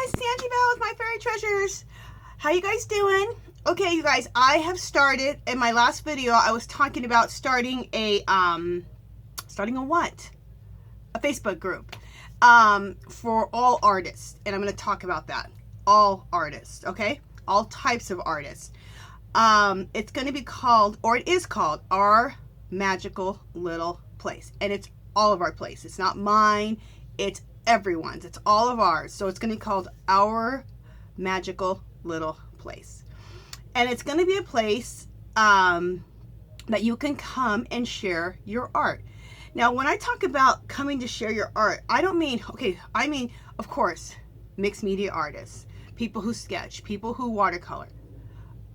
Miss Sandy Bell with My Fairy Treasures. How you guys doing? Okay, you guys, I have started, in my last video, I was talking about starting a what? A Facebook group for all artists. And I'm going to talk about that. All artists, okay? All types of artists. It's going to be called, or it is called, Our Magical Little Place. And it's all of our place. It's not mine. It's everyone's. It's all of ours. So it's going to be called Our Magical Little Place. And it's going to be a place that you can come and share your art. Now, when I talk about coming to share your art, I don't mean, okay, I mean, of course, mixed media artists, people who sketch, people who watercolor,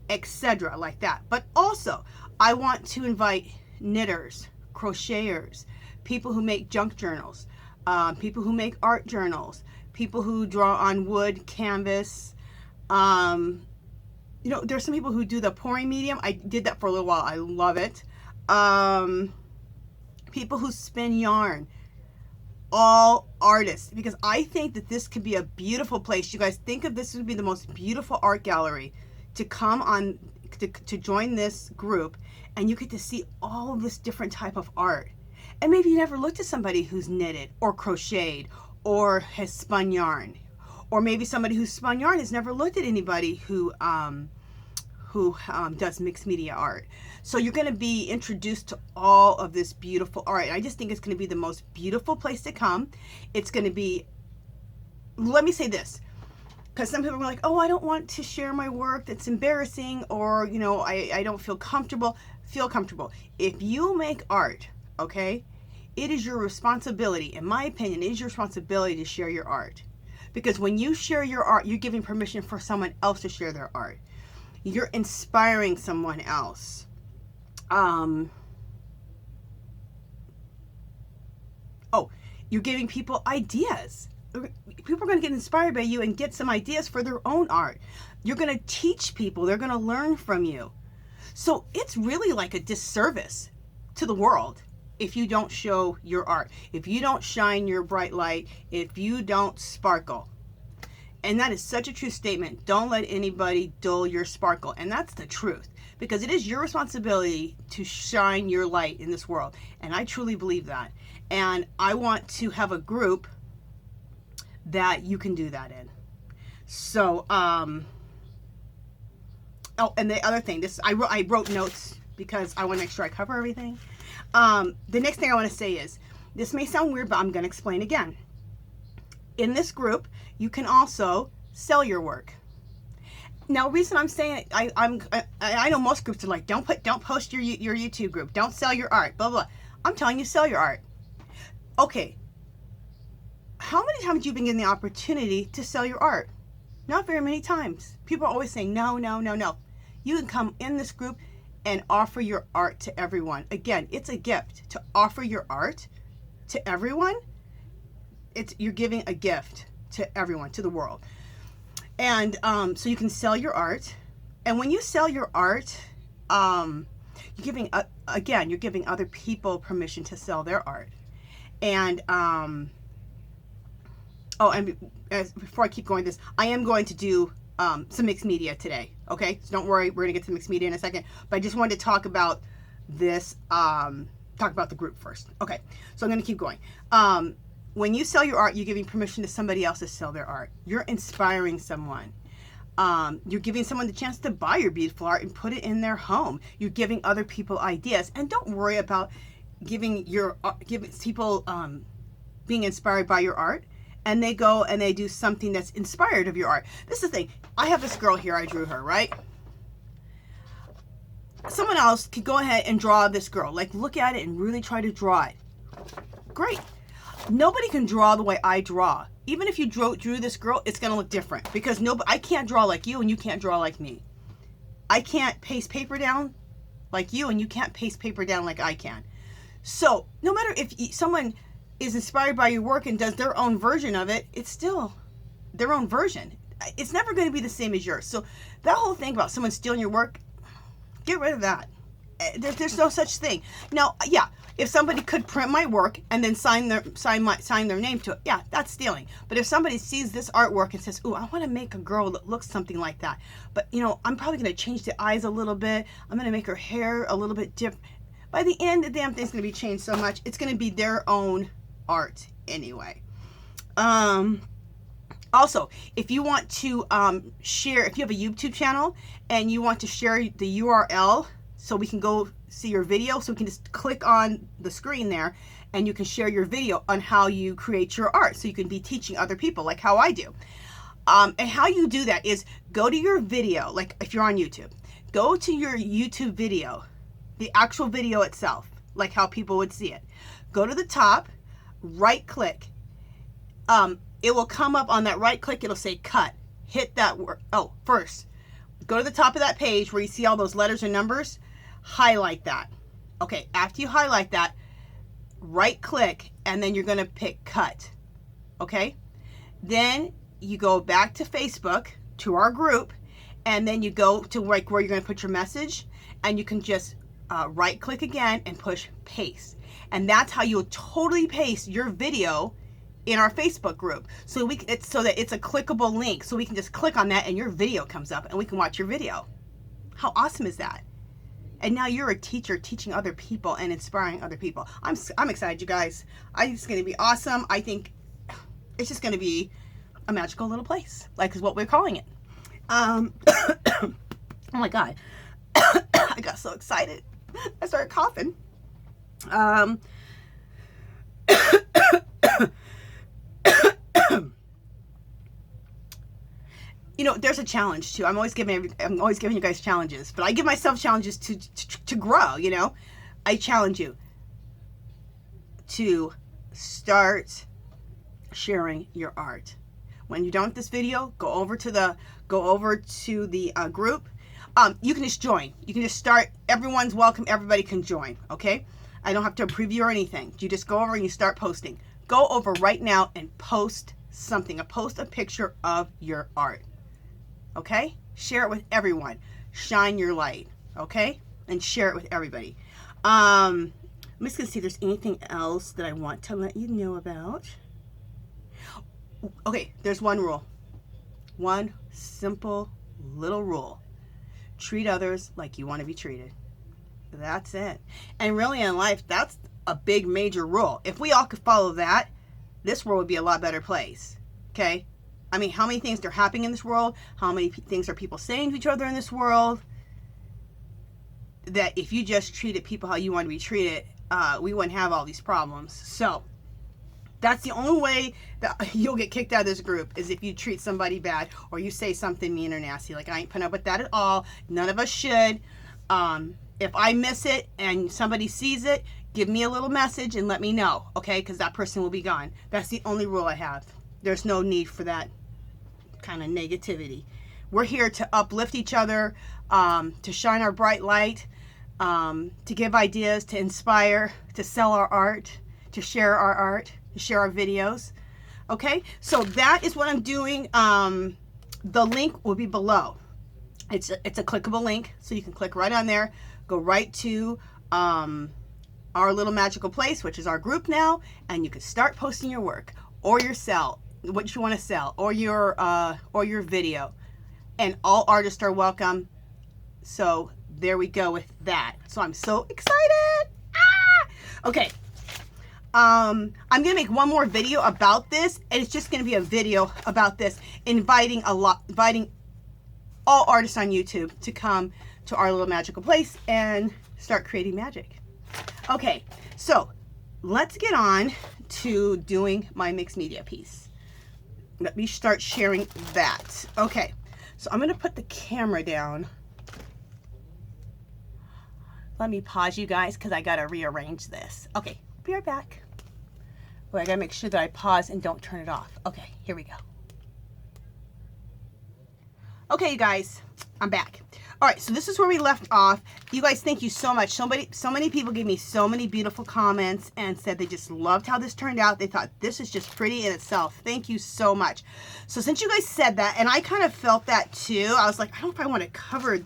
etc. like that. But also, I want to invite knitters, crocheters, people who make junk journals, people who make art journals, people who draw on wood, canvas. You know, there's some people who do the pouring medium. I did that for a little while. I love it. People who spin yarn. All artists. Because I think that this could be a beautiful place. You guys think of this would be the most beautiful art gallery to come on, to join this group. And you get to see all of this different type of art. And maybe you never looked at somebody who's knitted or crocheted or has spun yarn. Or maybe somebody who's spun yarn has never looked at anybody who does mixed media art. So you're going to be introduced to all of this beautiful art. And I just think it's going to be the most beautiful place to come. It's going to be, let me say this, because some people are like, oh, I don't want to share my work. That's embarrassing. Or, you know, I don't feel comfortable. Feel comfortable. If you make art, okay, it is your responsibility, in my opinion, it is your responsibility to share your art. Because when you share your art, you're giving permission for someone else to share their art. You're inspiring someone else. You're giving people ideas. People are going to get inspired by you and get some ideas for their own art. You're going to teach people. They're going to learn from you. So it's really like a disservice to the world if you don't show your art, if you don't shine your bright light, if you don't sparkle. And that is such a true statement. Don't let anybody dull your sparkle. And that's the truth. Because it is your responsibility to shine your light in this world. And I truly believe that. And I want to have a group that you can do that in. So, and the other thing, I wrote notes because I want to make sure I cover everything. The next thing I want to say is, this may sound weird, but I'm going to explain again. In this group, you can also sell your work. Now, the reason I'm saying it, I know most groups are like, don't post your YouTube group, don't sell your art, blah blah. I'm telling you, sell your art. Okay. How many times have you been given the opportunity to sell your art? Not very many times. People are always saying no, no, no, no. You can come in this group and offer your art to everyone. Again, it's a gift to offer your art to everyone. You're giving a gift to everyone, to the world. And so you can sell your art. And when you sell your art, you're giving other people permission to sell their art. And before I keep going this, I am going to do some mixed media today. Okay, so don't worry, we're gonna get to mixed media in a second. But I just wanted to talk about this. Talk about the group first. Okay, so I'm gonna keep going. When you sell your art, you're giving permission to somebody else to sell their art. You're inspiring someone. You're giving someone the chance to buy your beautiful art and put it in their home. You're giving other people ideas, and don't worry about giving people being inspired by your art. And they go and they do something that's inspired of your art. This is the thing. I have this girl here. I drew her, right? Someone else could go ahead and draw this girl. Like, look at it and really try to draw it. Great. Nobody can draw the way I draw. Even if you drew this girl, it's going to look different. Because I can't draw like you and you can't draw like me. I can't paste paper down like you and you can't paste paper down like I can. So, no matter if someone is inspired by your work and does their own version of it, it's still their own version. It's never going to be the same as yours. So that whole thing about someone stealing your work, get rid of that. There's no such thing. Now, yeah, if somebody could print my work and then sign their name to it, yeah, that's stealing. But if somebody sees this artwork and says, "Ooh, I want to make a girl that looks something like that," but I'm probably going to change the eyes a little bit. I'm going to make her hair a little bit different. By the end, the damn thing's going to be changed so much. It's going to be their own art anyway. Also, if you want to share, if you have a YouTube channel and you want to share the URL so we can go see your video, so we can just click on the screen there and you can share your video on how you create your art, so you can be teaching other people like how I do. And how you do that is go to your video, like if you're on YouTube, go to your YouTube video, the actual video itself, like how people would see it. Go to the top, right click. It will come up on that right click. It'll say cut. Hit that word. Oh, first, go to the top of that page where you see all those letters and numbers. Highlight that. Okay, after you highlight that, right click, and then you're going to pick cut. Okay? Then you go back to Facebook, to our group, and then you go to like where you're going to put your message, and you can just right click again and push paste. And that's how you'll totally paste your video in our Facebook group. So so that it's a clickable link, so we can just click on that and your video comes up and we can watch your video. How awesome is that? And now you're a teacher teaching other people and inspiring other people. I'm excited, you guys. I think it's going to be awesome. I think it's just going to be a magical little place, like is what we're calling it. Oh my God. I got so excited. I started coughing. There's a challenge too. I'm always giving you guys challenges, but I give myself challenges to grow. I challenge you to start sharing your art. When you're done with this video, go over to the group. You can just join. You can just start. Everyone's welcome. Everybody can join. Okay? I don't have to preview or anything. You just go over and you start posting. Go over right now and post something. Post a picture of your art. Okay? Share it with everyone. Shine your light. Okay? And share it with everybody. I'm just going to see if there's anything else that I want to let you know about. Okay, there's one rule. One simple little rule. Treat others like you want to be treated. That's it. And really in life, that's a big major rule. If we all could follow that, this world would be a lot better place. Okay? I mean, how many things are happening in this world? How many things are people saying to each other in this world? That if you just treated people how you want to be treated, we wouldn't have all these problems. So that's the only way that you'll get kicked out of this group, is if you treat somebody bad or you say something mean or nasty. Like, I ain't putting up with that at all. None of us should. If I miss it and somebody sees it, give me a little message and let me know, okay? Because that person will be gone. That's the only rule I have. There's no need for that kind of negativity. We're here to uplift each other, to shine our bright light, to give ideas, to inspire, to sell our art, to share our art, to share our videos. Okay, so that is what I'm doing. The link will be below. It's a clickable link, so you can click right on there, go right to our little magical place, which is our group now, and you can start posting your work or your what you want to sell, or your video. And all artists are welcome. So there we go with that. So I'm so excited. Okay. I'm gonna make one more video about this, and it's just gonna be a video about this, inviting all artists on YouTube to come to our little magical place and start creating magic. Okay, so let's get on to doing my mixed media piece. Let me start sharing that. Okay, so I'm gonna put the camera down. Let me pause, you guys, because I gotta rearrange this. Okay, be right back. Oh, I gotta make sure that I pause and don't turn it off. Okay, here we go. Okay, you guys, I'm back. All right, so this is where we left off. You guys, thank you so much. So many people gave me so many beautiful comments and said they just loved how this turned out. They thought this is just pretty in itself. Thank you so much. So since you guys said that, and I kind of felt that too, I was like, I don't know if I want to cover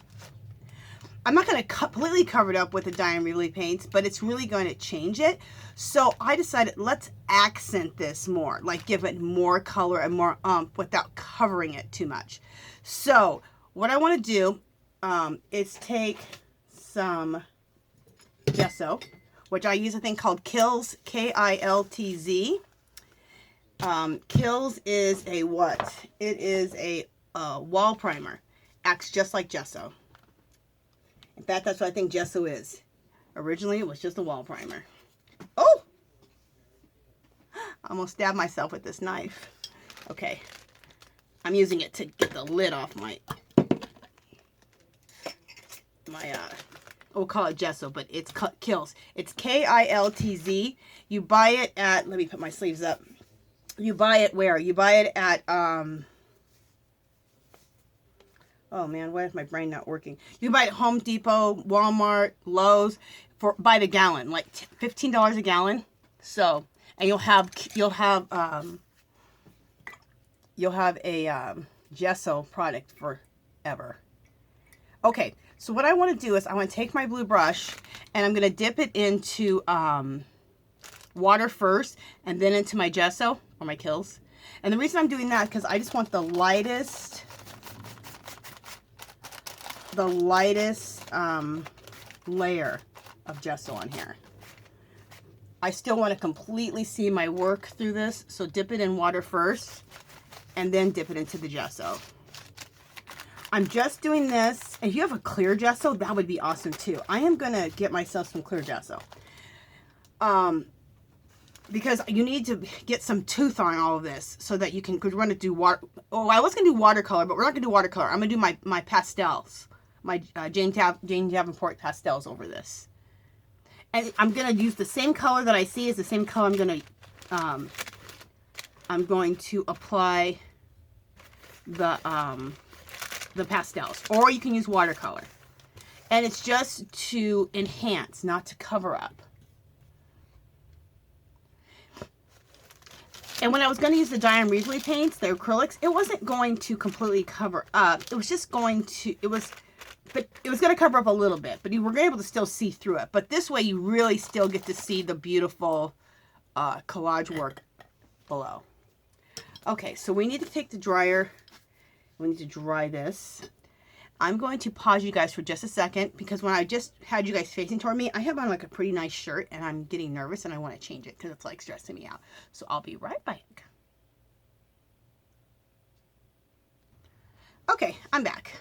I'm not going to completely cover it up with the dye and relief paints, but it's really going to change it. So I decided, let's accent this more, like give it more color and more without covering it too much. So what I want to do is take some gesso, which I use a thing called Kilz, K-I-L-T-Z. Kilz is a what? It is a wall primer. Acts just like gesso. In fact, that's what I think gesso is. Originally, it was just a wall primer. Oh! I almost stabbed myself with this knife. Okay. I'm using it to get the lid off my we'll call it gesso, but it's Kilz. It's K-I-L-T-Z. You buy it at, let me put my sleeves up. You buy it where? You buy it at, oh man, why is my brain not working? You can buy it at Home Depot, Walmart, Lowe's by the gallon, like $15 a gallon. So, and you'll have a gesso product forever. Okay, so what I want to do is I want to take my blue brush and I'm going to dip it into water first and then into my gesso or my Kilz. And the reason I'm doing that is because I just want the lightest layer of gesso on here. I still want to completely see my work through this, so dip it in water first and then dip it into the gesso. I'm just doing this, and if you have a clear gesso, that would be awesome too. I am going to get myself some clear gesso. Because you need to get some tooth on all of this so that you can, because we're going to do water. Oh, I was going to do watercolor, but we're not going to do watercolor. I'm going to do my pastels. My Jane Davenport pastels over this. And I'm going to use the same color that I see is the same color I'm going to apply the pastels. Or you can use watercolor. And it's just to enhance, not to cover up. And when I was going to use the dye and relief paints, the acrylics, it wasn't going to completely cover up. It was just going to, it was going to cover up a little bit, but you were able to still see through it. But this way you really still get to see the beautiful collage work below. Okay, so we need to take the dryer. We need to dry this. I'm going to pause you guys for just a second because when I just had you guys facing toward me, I have on like a pretty nice shirt and I'm getting nervous and I want to change it because it's like stressing me out. So I'll be right back. Okay, I'm back.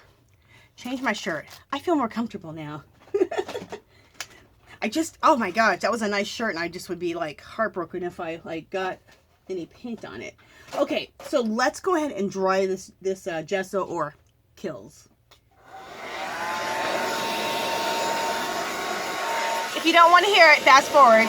Change my shirt. I feel more comfortable now. Oh my gosh, that was a nice shirt and I just would be like heartbroken if I like got any paint on it. Okay, so let's go ahead and dry this gesso or Kilz. If you don't want to hear it, fast forward.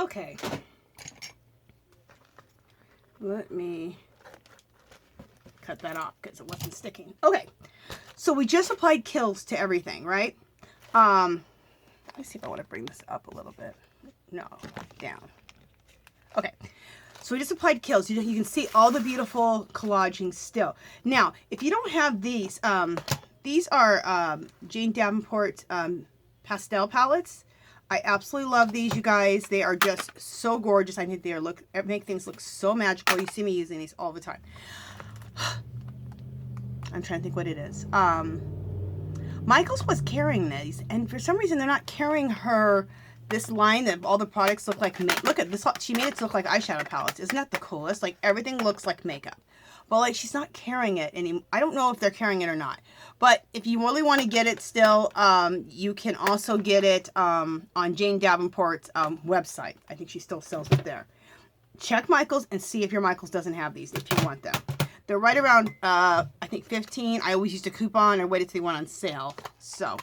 Okay. Let me cut that off because it wasn't sticking. Okay. So we just applied kills to everything, right? Let me see if I want to bring this up a little bit. No, down. Okay. So we just applied kills. You can see all the beautiful collaging still. Now, if you don't have these are Jane Davenport pastel palettes. I absolutely love these, you guys. They are just so gorgeous. I think they make things look so magical. You see me using these all the time. I'm trying to think what it is. Michaels was carrying these, and for some reason they're not carrying her this line that all the products look like look at this. She made it to look like eyeshadow palettes. Isn't that the coolest? Like everything looks like makeup. But like she's not carrying it anymore. I don't know if they're carrying it or not. But if you really want to get it still, you can also get it on Jane Davenport's website. I think she still sells it there. Check Michaels and see if your Michaels doesn't have these if you want them. They're right around, I think 15. I always used a coupon or waited till they went on sale. So,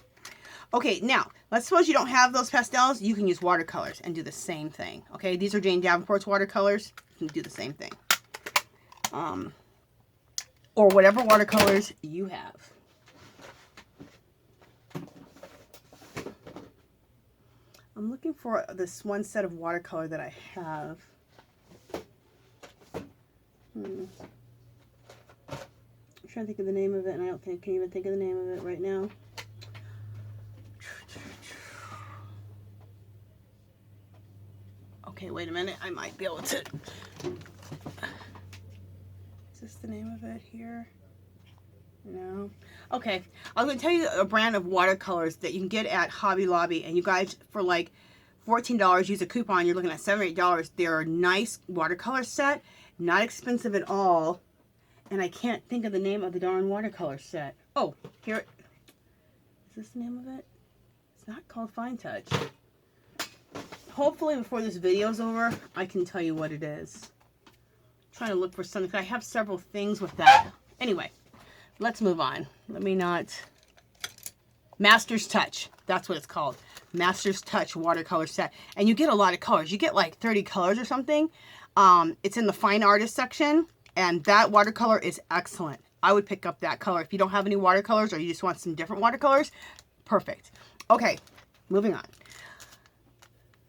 okay, now, let's suppose you don't have those pastels. You can use watercolors and do the same thing. Okay, these are Jane Davenport's watercolors. You can do the same thing. Or whatever watercolors you have. I'm looking for this one set of watercolor that I have. I'm trying to think of the name of it, and I don't think I can even think of the name of it right now. Okay, wait a minute. I might be able to. Is this the name of it here? No. Okay, I was going to tell you a brand of watercolors that you can get at Hobby Lobby, and you guys, for like $14, use a coupon, you're looking at $7 or $8. They're a nice watercolor set, not expensive at all, and I can't think of the name of the darn watercolor set. Oh, here. Is this the name of it? It's not called Fine Touch. Hopefully before this video's over, I can tell you what it is. I'm trying to look for something. I have several things with that. Anyway, let's move on. Let me not... Master's Touch. That's what it's called. Master's Touch watercolor set. And you get a lot of colors. You get like 30 colors or something. It's in the fine artist section. And that watercolor is excellent. I would pick up that color. If you don't have any watercolors or you just want some different watercolors, perfect. Okay, moving on.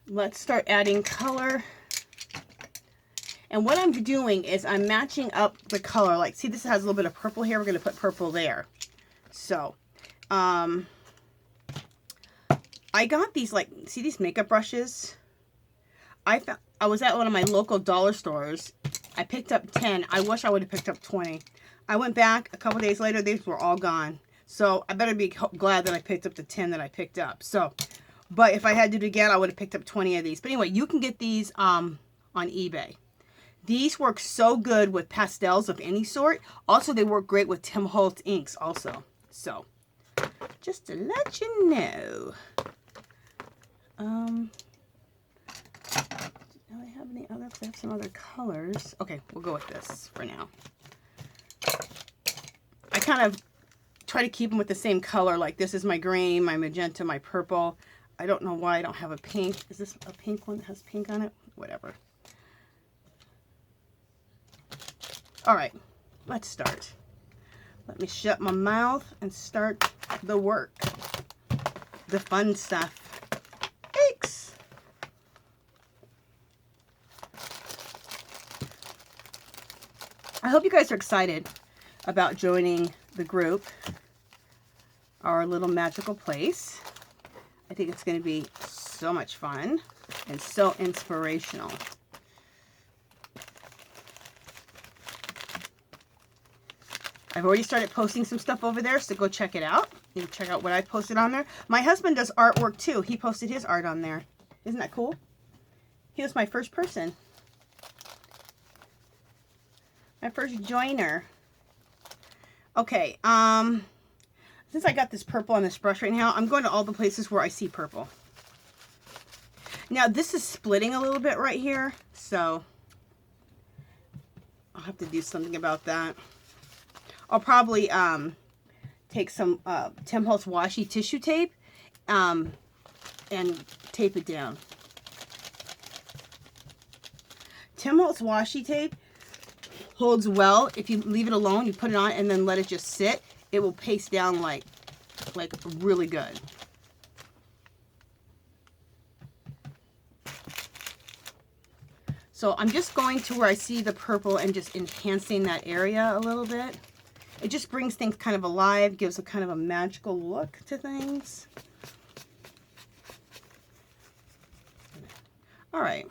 Let's start adding color. And what I'm doing is I'm matching up the color. Like, see, this has a little bit of purple here. We're going to put purple there. So, I got these, like, see these makeup brushes? I was at one of my local dollar stores. I picked up 10. I wish I would have picked up 20. I went back a couple days later. These were all gone. So, I better be glad that I picked up the 10 that I picked up. So, but if I had to do it again, I would have picked up 20 of these. But anyway, you can get these on eBay. These work so good with pastels of any sort. Also, they work great with Tim Holtz inks also. So, just to let you know. Do I have any other? I have some other colors. Okay, we'll go with this for now. I kind of try to keep them with the same color. Like this is my green, my magenta, my purple. I don't know why I don't have a pink. Is this a pink one that has pink on it? Whatever. All right, let's start. Let me shut my mouth and start the work. The fun stuff. Thanks. I hope you guys are excited about joining the group, our little magical place. I think it's going to be so much fun and so inspirational. I've already started posting some stuff over there, so go check it out. You can check out what I posted on there. My husband does artwork too. He posted his art on there. Isn't that cool? He was my first person. My first joiner. Okay, since I got this purple on this brush right now, I'm going to all the places where I see purple. Now, this is splitting a little bit right here, so I'll have to do something about that. I'll probably take some Tim Holtz washi tissue tape and tape it down. Tim Holtz washi tape holds well. If you leave it alone, you put it on and then let it just sit, it will paste down like really good. So I'm just going to where I see the purple and just enhancing that area a little bit. It just brings things kind of alive, gives a kind of a magical look to things. All right.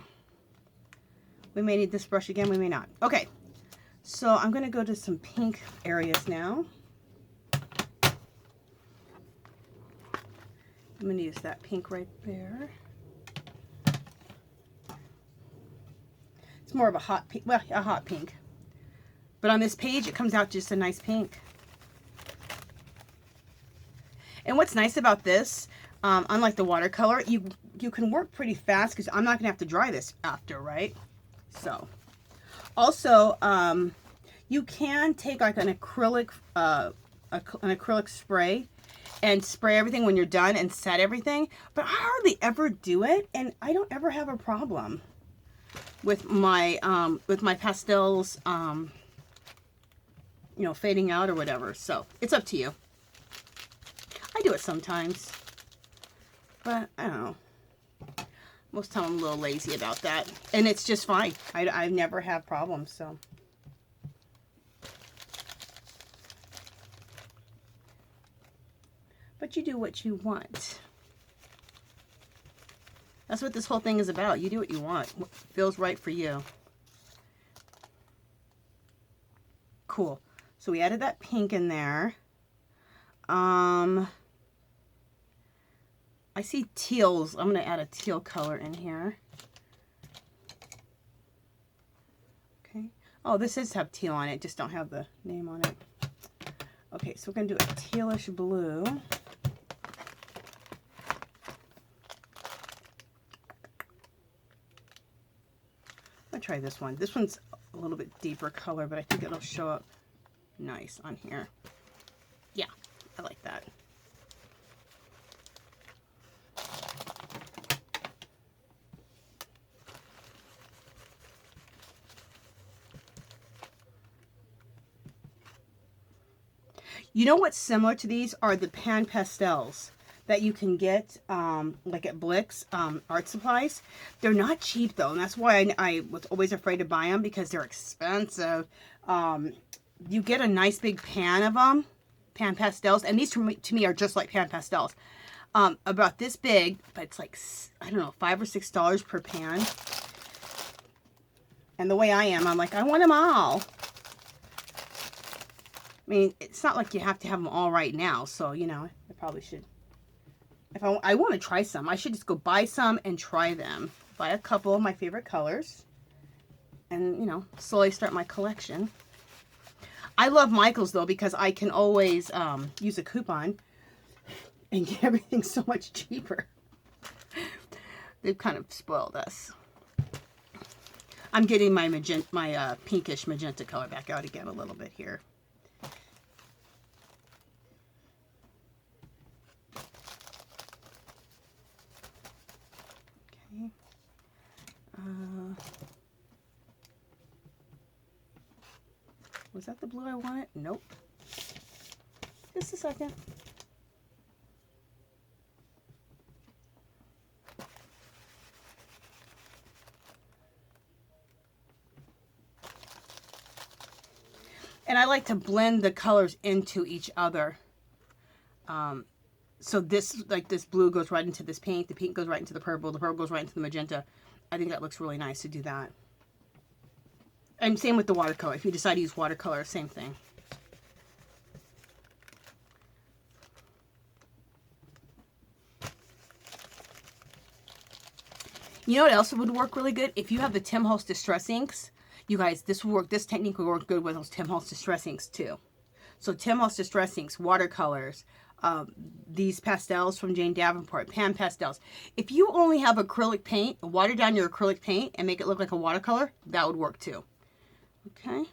We may need this brush again, we may not. Okay, so I'm going to go to some pink areas now. I'm going to use that pink right there. It's more of a hot pink, well, a hot pink. But on this page, it comes out just a nice pink. And what's nice about this, unlike the watercolor, you can work pretty fast because I'm not going to have to dry this after, right? So, also, you can take like an acrylic spray and spray everything when you're done and set everything. But I hardly ever do it, and I don't ever have a problem with my pastels, you know, fading out or whatever. So it's up to you. I do it sometimes, but I don't know. Most of the time I'm a little lazy about that, and it's just fine. I never have problems, so. But you do what you want. That's what this whole thing is about. You do what you want. What feels right for you. Cool. So we added that pink in there. I see teals. I'm going to add a teal color in here. Okay. Oh, this does have teal on it. Just don't have the name on it. Okay, so we're going to do a tealish blue. I'm going to try this one. This one's a little bit deeper color, but I think it'll show up nice on here. Yeah, I like that. You know what's similar to these are the pan pastels that you can get like at Blick's art supplies. They're not cheap though, and that's why I was always afraid to buy them because they're expensive. You get a nice big pan of them, pan pastels, and these to me are just like pan pastels. About this big, but it's like, I don't know, $5 or $6 per pan. And the way I am, I'm like, I want them all. I mean, it's not like you have to have them all right now, so, you know, I probably should. If I want to try some, I should just go buy some and try them. Buy a couple of my favorite colors and, you know, slowly start my collection. I love Michael's, though, because I can always use a coupon and get everything so much cheaper. They've kind of spoiled us. I'm getting my pinkish magenta color back out again a little bit here. Okay. Was that the blue I wanted? Nope. Just a second. And I like to blend the colors into each other. So this, like this blue goes right into this pink, the pink goes right into the purple goes right into the magenta. I think that looks really nice to do that. And same with the watercolor. If you decide to use watercolor, same thing. You know what else would work really good? If you have the Tim Holtz Distress Inks, you guys, this will work. This technique will work good with those Tim Holtz Distress Inks too. So Tim Holtz Distress Inks, watercolors, these pastels from Jane Davenport, pan pastels. If you only have acrylic paint, water down your acrylic paint and make it look like a watercolor, that would work too. Okay.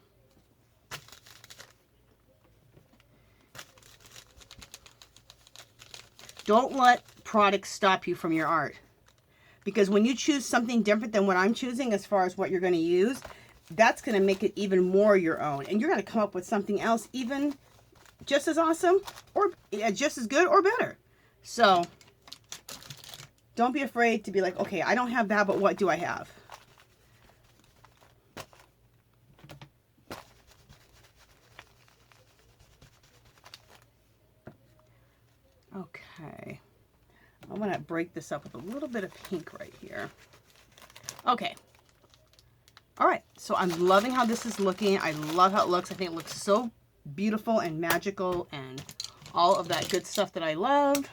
Don't let products stop you from your art. Because when you choose something different than what I'm choosing as far as what you're going to use, that's going to make it even more your own. And you're going to come up with something else even just as awesome or just as good or better. So don't be afraid to be like, okay, I don't have that, but what do I have? Okay. I want to break this up with a little bit of pink right here. Okay. All right. So I'm loving how this is looking. I love how it looks. I think it looks so beautiful and magical and all of that good stuff that I love.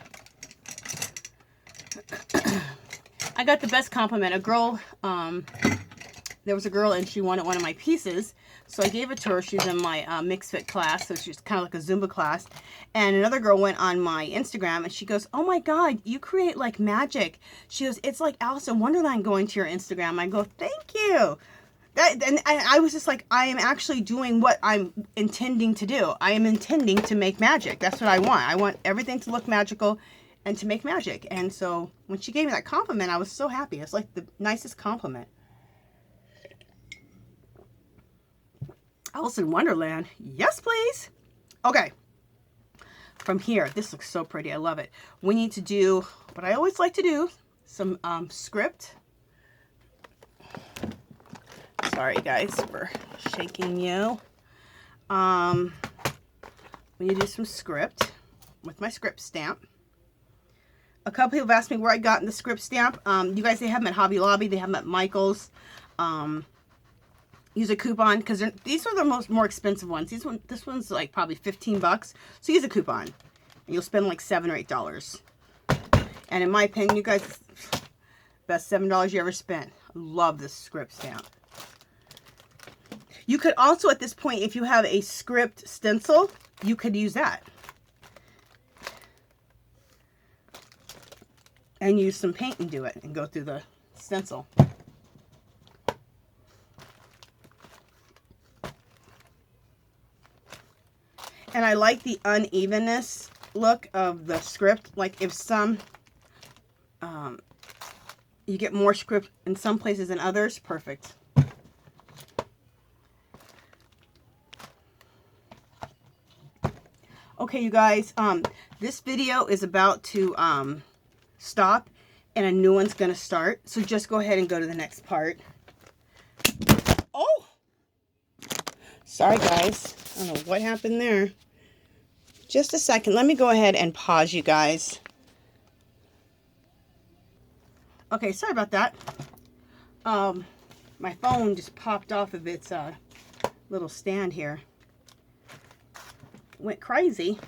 I got the best compliment. A girl, there was a girl and she wanted one of my pieces. So I gave it to her. She's in my mixed fit class. So she's kind of like a Zumba class. And another girl went on my Instagram and she goes, oh my God, you create like magic. She goes, it's like Alice in Wonderland going to your Instagram. I go, thank you. And I was just like, I am actually doing what I'm intending to do. I am intending to make magic. That's what I want. I want everything to look magical and to make magic. And so when she gave me that compliment, I was so happy. It's like the nicest compliment. Alice in Wonderland. Yes, please. Okay. From here, this looks so pretty. I love it. We need to do what I always like to do, some script. Sorry, guys, for shaking you. We need to do some script with my script stamp. A couple people have asked me where I got the script stamp. You guys, they have them at Hobby Lobby. They have them at Michael's. Use a coupon because these are the more expensive ones. This one's like probably 15 bucks. So use a coupon and you'll spend like $7 or $8. And in my opinion, you guys, best $7 you ever spent. I love this script stamp. You could also at this point, if you have a script stencil, you could use that. And use some paint and do it and go through the stencil. And I like the unevenness look of the script. Like if some, you get more script in some places than others, perfect. Okay, you guys, this video is about to stop and a new one's going to start. So just go ahead and go to the next part. Oh! Sorry, guys. I don't know what happened there. Just a second. Let me go ahead and pause you guys. Okay, sorry about that. My phone just popped off of its little stand here. Went crazy.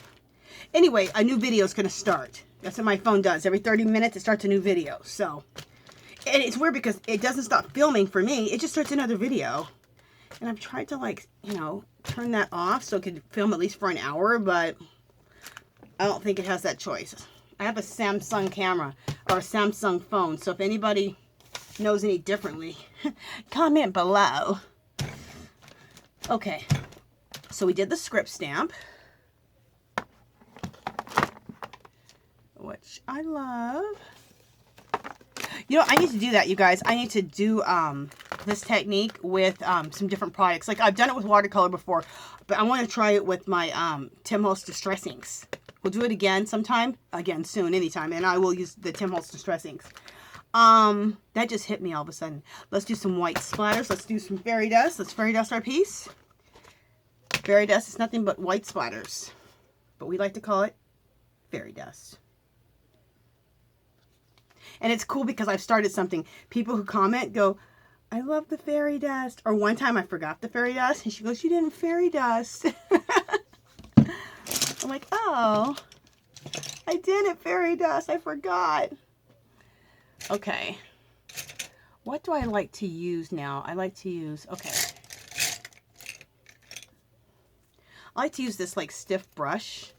Anyway, a new video is going to start. That's what my phone does. Every 30 minutes, it starts a new video. So, and it's weird because it doesn't stop filming for me. It just starts another video. And I've tried to, like, you know, turn that off so it could film at least for an hour, but I don't think it has that choice. I have a Samsung camera or a Samsung phone, so if anybody knows any differently, comment below. Okay, so we did the script stamp, which I love. You know, I need to do that, you guys. I need to do this technique with some different products. Like, I've done it with watercolor before, but I want to try it with my Tim Holtz Distress Inks. We'll do it again sometime. Again, soon, anytime. And I will use the Tim Holtz Distress Inks. That just hit me all of a sudden. Let's do some white splatters. Let's do some fairy dust. Let's fairy dust our piece. Fairy dust is nothing but white splatters. But we like to call it fairy dust. And it's cool because I've started something. People who comment go, I love the fairy dust. Or one time I forgot the fairy dust. And she goes, you didn't fairy dust. I'm like, oh, I didn't fairy dust. I forgot. Okay. What do I like to use now? I like to use, okay. I like to use this like stiff brush.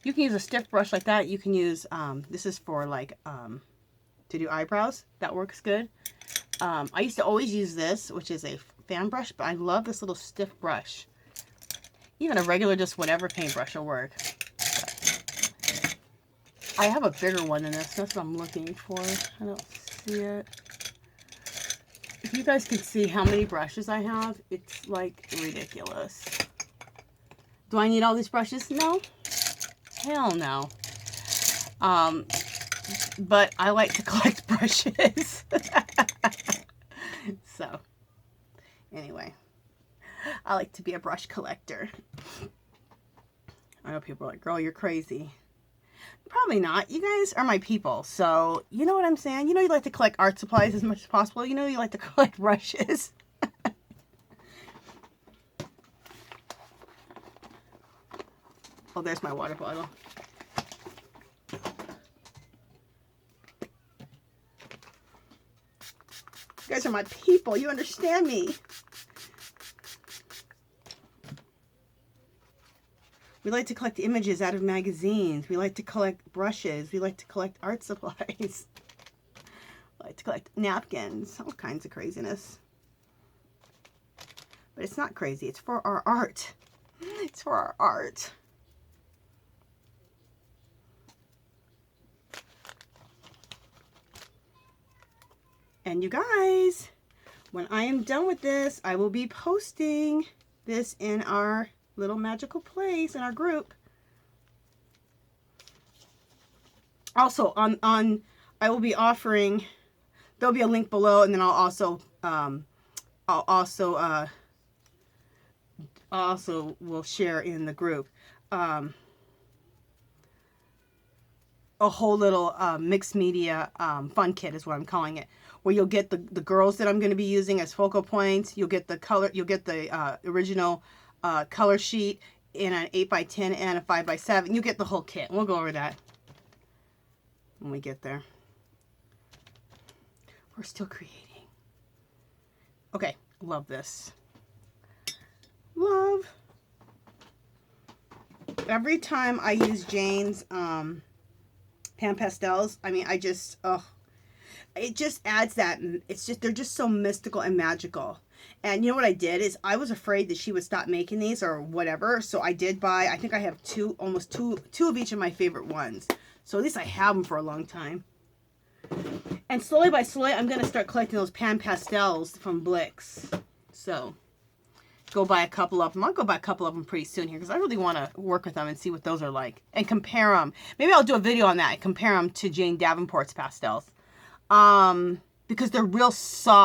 You can use a stiff brush like that. You can use, this is for like, to do eyebrows. That works good. I used to always use this, which is a fan brush, but I love this little stiff brush. Even a regular, just whatever paintbrush will work. I have a bigger one than this. That's what I'm looking for. I don't see it. If you guys can see how many brushes I have, it's like ridiculous. Do I need all these brushes? No. Hell no. But I like to collect brushes. So, anyway, I like to be a brush collector. I know people are like, girl, you're crazy. Probably not. You guys are my people, so you know what I'm saying? You know you like to collect art supplies as much as possible. You know you like to collect brushes. Oh, there's my water bottle. You guys are my people. You understand me. We like to collect images out of magazines. We like to collect brushes. We like to collect art supplies. We like to collect napkins. All kinds of craziness. But it's not crazy. It's for our art. It's for our art. And you guys, when I am done with this, I will be posting this in our little magical place in our group. Also, I will be offering, there'll be a link below, and then I'll also will share in the group a whole little mixed media fun kit is what I'm calling it, where you'll get the girls that I'm going to be using as focal points. You'll get the color, you'll get the original color sheet in an 8x10 and a 5x7. You get the whole kit. We'll go over that when we get there. We're still creating. Okay, love this. Love. Every time I use Jane's pan pastels, I mean, I just, it just adds that. It's just, they're just so mystical and magical. And you know what I did is I was afraid that she would stop making these or whatever. So I did buy, I think I have almost two of each of my favorite ones. So at least I have them for a long time. And slowly by slowly, I'm going to start collecting those pan pastels from Blick's. So go buy a couple of them. I'll go buy a couple of them pretty soon here because I really want to work with them and see what those are like. And compare them. Maybe I'll do a video on that and compare them to Jane Davenport's pastels. Because they're real soft.